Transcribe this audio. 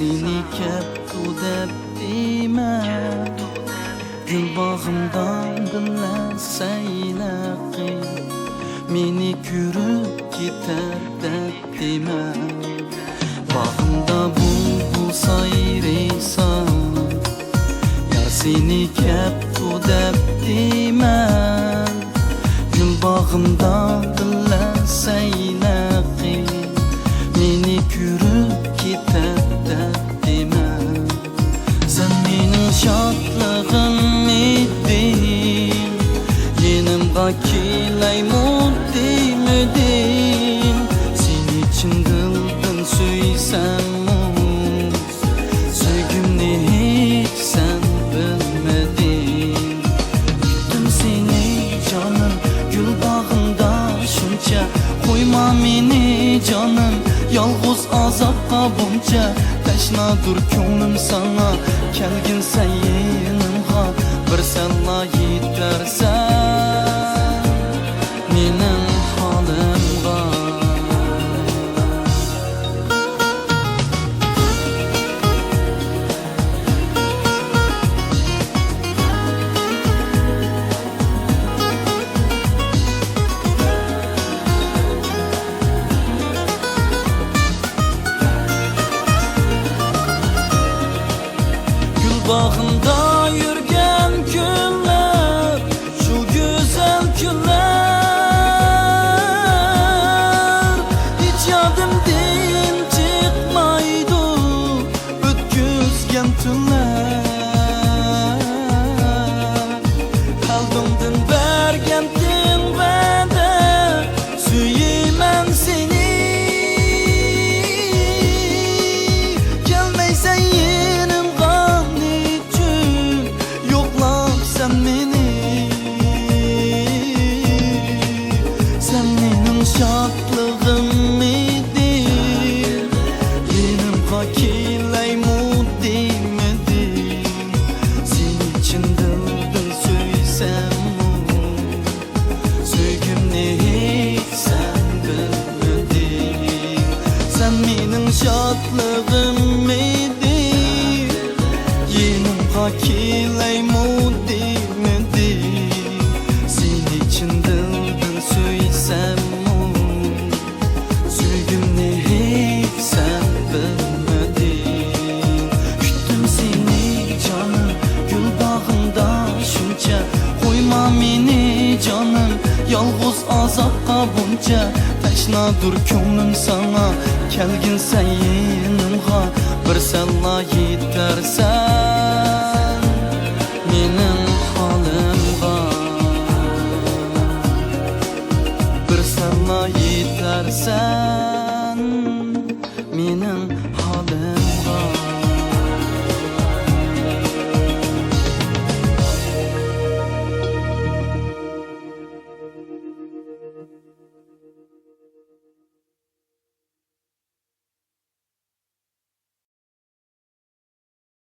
seni keptu deb deyman, gül bağımdan bilen saylaqi meni ko'rib ketar deb deyman. Bağımda bulbul sayraysan, yar seni keptu deb deyman, gül bağımdan bilen saylaqi meni ko'rib ketar deb deyman. Sen mening shodlig'im eding, yenimga kelaymuding, seni chin dildan suysammu, sevgimni hech sen bilmading. Kutdim seni canım, gül bağımda shuncha, qo'yma meni canım, yolg'iz azobga buncha. Tashnadur ko'nglim sana, kelgin sen yenimga, bir senla yetarsan mening holimga. Bağımda yürgen günler, şu güzel günler, hiç yadımdan çıkmaydı ötküzgen tünler. Kalbimden bergendin vade, süyeymen seni, gelmeysen şadlığım edin, yenimga kelaymuding, seni chin dildan suysammu, sevgimni hech sen bilmading. Sen mening shodlig'im eding, yenimga kelaymuding, seni chin dildan suysammu, meni canım, yolg'iz azobga buncha. Tashnadur ko'nglim sana, kelgin sen yenimga, bir senla yetarsan